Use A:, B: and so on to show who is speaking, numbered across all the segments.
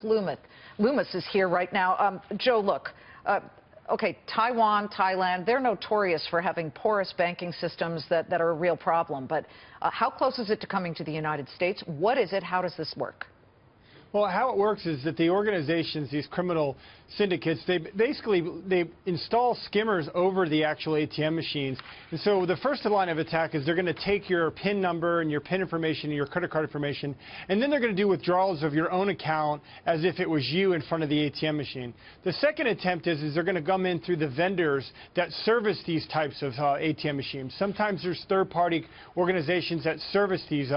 A: Loomis is here right now. Joe, look, okay, Taiwan, Thailand, they're notorious for having porous banking systems that are a real problem. But how close is it to coming to the United States? What is it? How does this work?
B: Well, how it works is that the organizations, these criminal syndicates, they install skimmers over the actual ATM machines. And so the first line of attack is they're going to take your PIN number and your PIN information and your credit card information, and then they're going to do withdrawals of your own account as if it was you in front of the ATM machine. The second attempt is they're going to come in through the vendors that service these types of ATM machines. Sometimes there's third-party organizations that service these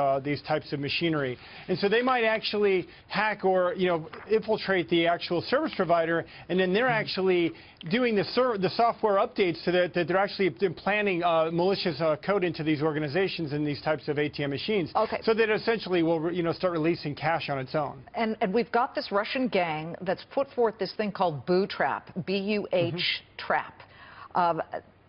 B: types of machinery. And so they might actually hack or infiltrate the actual service provider, and then they're actually doing the software updates so that they're actually planning malicious code into these organizations and these types of ATM machines.
A: Okay.
B: So that essentially will start releasing cash on its own.
A: And we've got this Russian gang that's put forth this thing called Boo Trap, B-U-H Trap.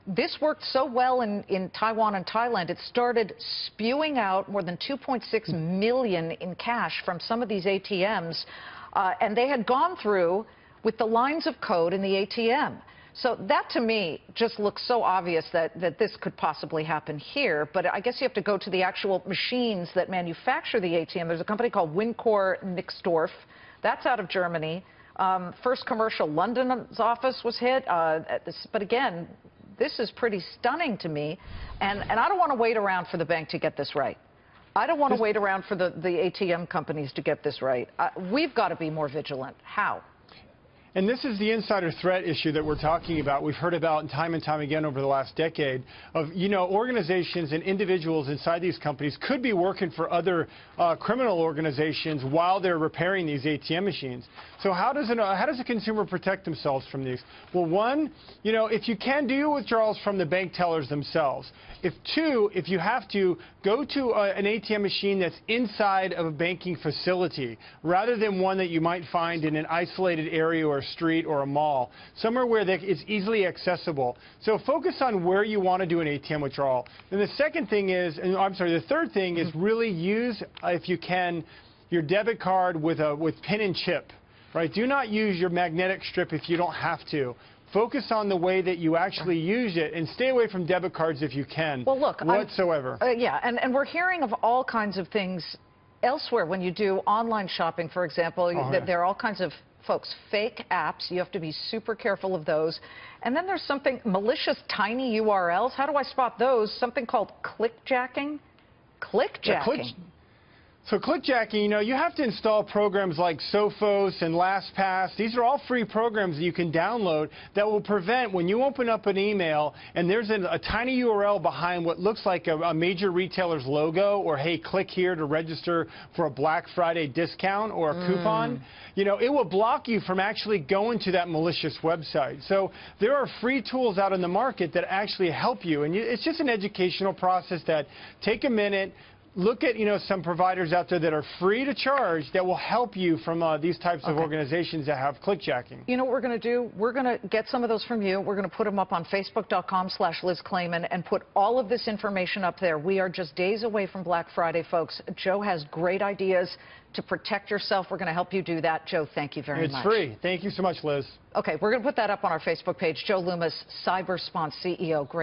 A: This worked so well in Taiwan and Thailand, it started spewing out more than 2.6 million in cash from some of these ATMs, and they had gone through with the lines of code in the ATM. So that, to me, just looks so obvious that this could possibly happen here. But I guess you have to go to the actual machines that manufacture the ATM. There's a company called Wincor Nixdorf. That's out of Germany. First Commercial London's office was hit. But again, this is pretty stunning to me, and I don't want to wait around for the bank to get this right. I don't want to wait around for the ATM companies to get this right. We've got to be more vigilant. How?
B: And this is the insider threat issue that we're talking about. We've heard about time and time again over the last decade of, organizations and individuals inside these companies could be working for other criminal organizations while they're repairing these ATM machines. So how does a consumer protect themselves from these? Well, one, if you can do withdrawals from the bank tellers themselves. If you have to, go to an ATM machine that's inside of a banking facility rather than one that you might find in an isolated area or a street or a mall, somewhere where it's easily accessible. So focus on where you want to do an ATM withdrawal. And the second thing is, the third thing is really use, if you can, your debit card with pin and chip. Right? Do not use your magnetic strip if you don't have to. Focus on the way that you actually use it, and stay away from debit cards if you can.
A: Well, look,
B: whatsoever.
A: Yeah, and we're hearing of all kinds of things elsewhere. When you do online shopping, for example, there are all kinds of fake apps. You have to be super careful of those. And then there's something malicious, tiny URLs. How do I spot those? Something called clickjacking. Clickjacking.
B: So clickjacking, you have to install programs like Sophos and LastPass. These are all free programs that you can download that will prevent when you open up an email and there's a tiny URL behind what looks like a major retailer's logo, or hey, click here to register for a Black Friday discount or a coupon. It will block you from actually going to that malicious website. So there are free tools out in the market that actually help you. And it's just an educational process that take a minute. Look at some providers out there that are free to charge that will help you from these types of organizations that have clickjacking.
A: You know what we're going to do? We're going to get some of those from you. We're going to put them up on Facebook.com/Liz Claman and put all of this information up there. We are just days away from Black Friday, folks. Joe has great ideas to protect yourself. We're going to help you do that. Joe, thank you very much.
B: It's free. Thank you so much, Liz.
A: Okay, we're going to put that up on our Facebook page. Joe Loomis, Cybersponse CEO. Great.